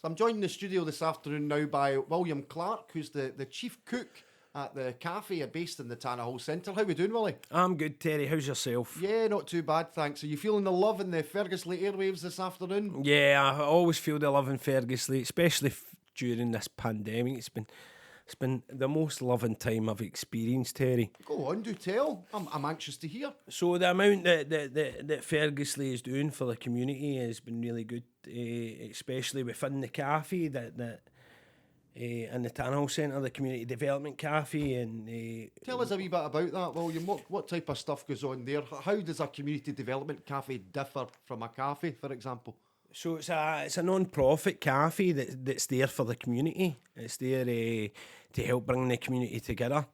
So I'm joined in the studio this afternoon now by William Clark, who's the chief cook at the cafe based in the Tannahill Centre. How we doing, Willie? I'm good, Terry. How's yourself? Yeah, not too bad, thanks. Are you feeling the love in the Ferguslie airwaves this afternoon? Yeah, I always feel the love in Ferguslie, especially during this pandemic. It's been the most loving time I've experienced, Terry. Go on, do tell. I'm anxious to hear. So the amount that Ferguslie is doing for the community has been really good, especially within the cafe in the Tannahill Centre, the community development cafe, and Tell us a wee bit about that, William. What type of stuff goes on there? How does a community development cafe differ from a cafe, for example? so it's a non-profit cafe that's there for the community. It's there to help bring the community together.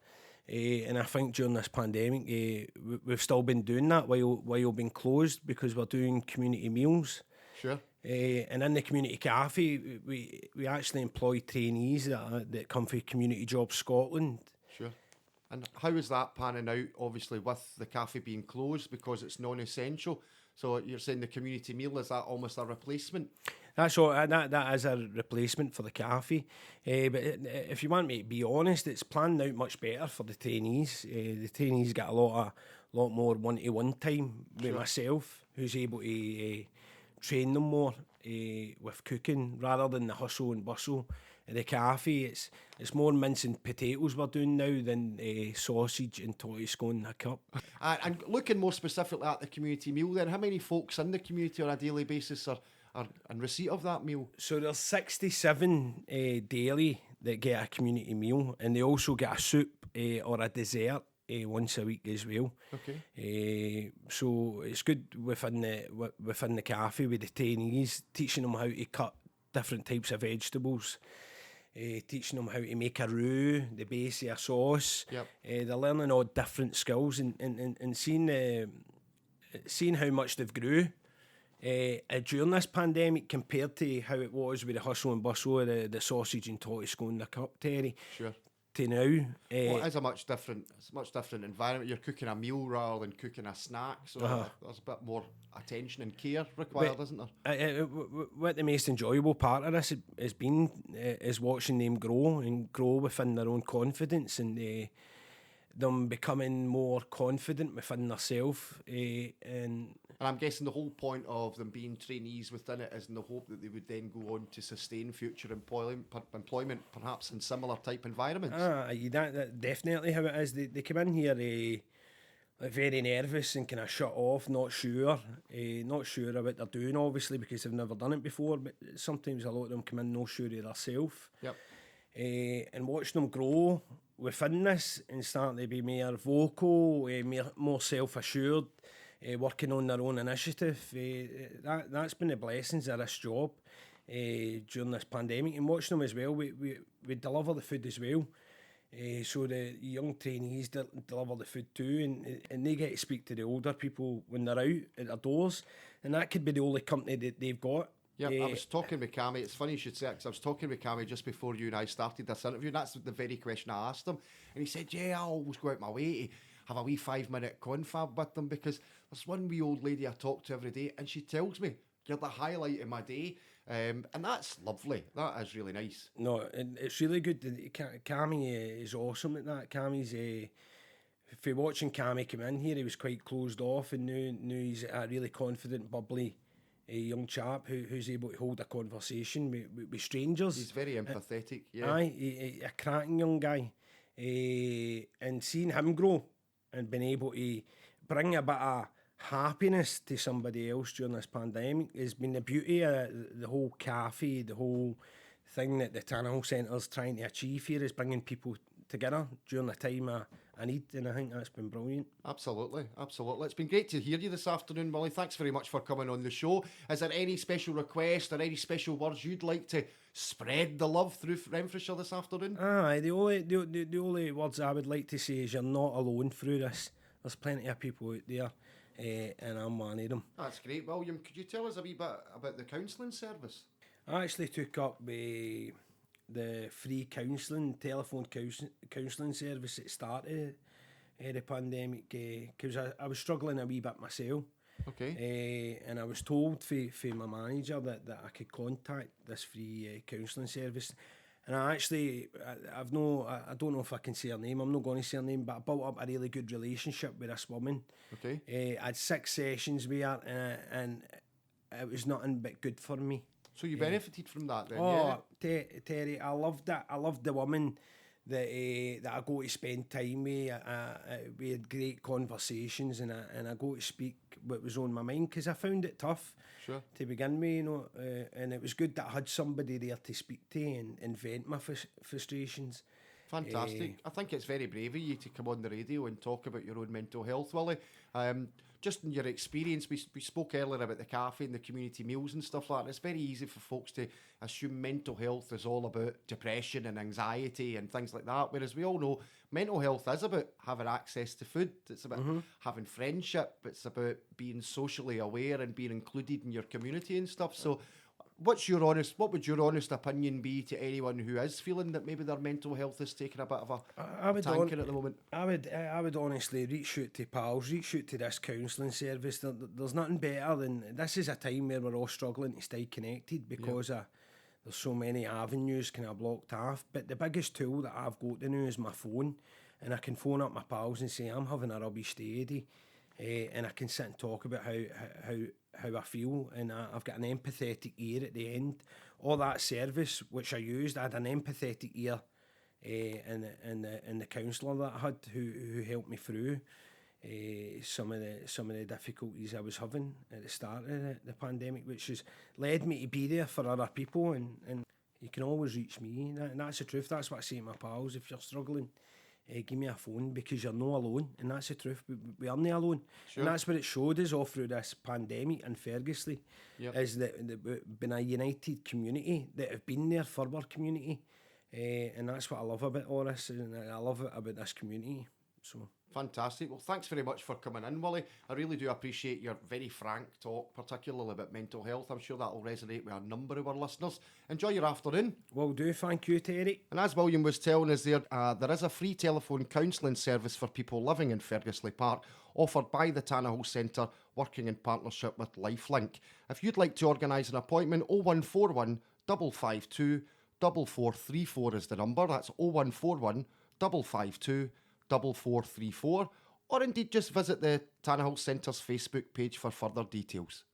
And I think during this pandemic, we've still been doing that while being closed, because we're doing community meals. Sure. And in the community cafe, we actually employ trainees that come from Community Jobs Scotland. Sure. And how is that panning out, obviously, with the cafe being closed because it's non-essential? So you're saying the community meal, is that almost a replacement? That's all. That is a replacement for the cafe. But if you want me to be honest, it's planned out much better for the trainees. The trainees get a lot more one-to-one time with myself, who's able to train them more with cooking rather than the hustle and bustle of the cafe. It's more mince and potatoes we're doing now than sausage and torty scone in a cup. And looking more specifically at the community meal then, how many folks in the community on a daily basis are in receipt of that meal? So there's 67 daily that get a community meal, and they also get a soup or a dessert once a week as well. Okay. So it's good within the cafe with the trainees, teaching them how to cut different types of vegetables, teaching them how to make a roux, the base of a sauce. Yep. They're learning all different skills and seeing how much they've grew during this pandemic compared to how it was with the hustle and bustle of the sausage and torty scone in the cup, Terry. Sure. To now. Well, it's a much different environment. You're cooking a meal rather than cooking a snack, so there's a bit more attention and care required, isn't there? What the most enjoyable part of this has been is watching them grow within their own confidence, and them becoming more confident within themselves. And I'm guessing the whole point of them being trainees within it is in the hope that they would then go on to sustain future employment perhaps in similar type environments. That's definitely how it is. They come in here very nervous and kind of shut off, not sure of what they're doing, obviously, because they've never done it before, but sometimes a lot of them come in not sure of themselves. Yep. And watching them grow within this and starting to be more vocal, more self-assured, working on their own initiative. That's been the blessings of this job during this pandemic, and watching them as well. We deliver the food as well, so the young trainees deliver the food too, and they get to speak to the older people when they're out at their doors, and that could be the only company that they've got. Yeah, I was talking with Cammy. It's funny you should say it, because I was talking with Cammy just before you and I started this interview, and that's the very question I asked him. And he said, yeah, I always go out my way to have a wee 5-minute confab with them, because there's one wee old lady I talk to every day, and she tells me, you're the highlight of my day. And that's lovely. That is really nice. No, and it's really good. Cammy is awesome at that. Cammy's... if you're watching Cammy come in here, he was quite closed off, and now he's a really confident, bubbly a young chap who's able to hold a conversation with strangers. He's very empathetic, yeah. Aye, a cracking young guy. And seeing him grow and being able to bring a bit of happiness to somebody else during this pandemic has been the beauty of the whole cafe, the whole thing that the Tannahill Centre's trying to achieve here, is bringing people together during the time of need, and I think that's been brilliant. Absolutely. It's been great to hear you this afternoon, Molly. Thanks very much for coming on the show. Is there any special request or any special words you'd like to spread the love through Renfrewshire this afternoon? The only words I would like to say is you're not alone through this. There's plenty of people out there, and I'm one of them. That's great. William, could you tell us a wee bit about the counselling service? I actually took up the free telephone counselling service at the start of the pandemic, because I was struggling a wee bit myself. Okay. And I was told for my manager that I could contact this free counselling service. And I don't know if I can say her name. I'm not going to say her name, but I built up a really good relationship with this woman. Okay. I had 6 sessions with her, and it was nothing but good for me. So you benefited from that then, Oh, Terry, I loved it. I loved the woman that I go to spend time with. We had great conversations, and I go to speak what was on my mind, because I found it tough to begin with, you know. And it was good that I had somebody there to speak to and vent my frustrations. Fantastic. I think it's very brave of you to come on the radio and talk about your own mental health, Willie. Just in your experience, we spoke earlier about the cafe and the community meals and stuff like that. It's very easy for folks to assume mental health is all about depression and anxiety and things like that, whereas we all know mental health is about having access to food, it's about having friendship, it's about being socially aware and being included in your community and stuff. So what would your honest opinion be to anyone who is feeling that maybe their mental health is taking a bit of a tanker at the moment? I would honestly reach out to pals, reach out to this counselling service. There's nothing better than, this is a time where we're all struggling to stay connected because there's so many avenues kind of blocked off. But the biggest tool that I've got to know is my phone, and I can phone up my pals and say I'm having a rubbish day, and I can sit and talk about how I feel, and I've got an empathetic ear at the end. All that service which I used, I had an empathetic ear, and the counsellor that I had who helped me through some of the difficulties I was having at the start of the pandemic, which has led me to be there for other people, and you can always reach me. And that's the truth. That's what I say to my pals. If you're struggling, give me a phone, because you're not alone, and that's the truth. We are not alone. Sure. And that's what it showed us all through this pandemic in Ferguslie, is that we've been a united community that have been there for our community, and that's what I love about all this, and I love it about this community. So fantastic. Well, thanks very much for coming in, Willie. I really do appreciate your very frank talk, particularly about mental health. I'm sure that will resonate with a number of our listeners. Enjoy your afternoon. Will do. Thank you, Terry. And as William was telling us there is a free telephone counselling service for people living in Ferguslie Park, offered by the Tannahill Centre, working in partnership with Lifelink. If you'd like to organise an appointment, 0141 552 4434 is the number. That's 0141 552 4434, or indeed just visit the Tannahill Centre's Facebook page for further details.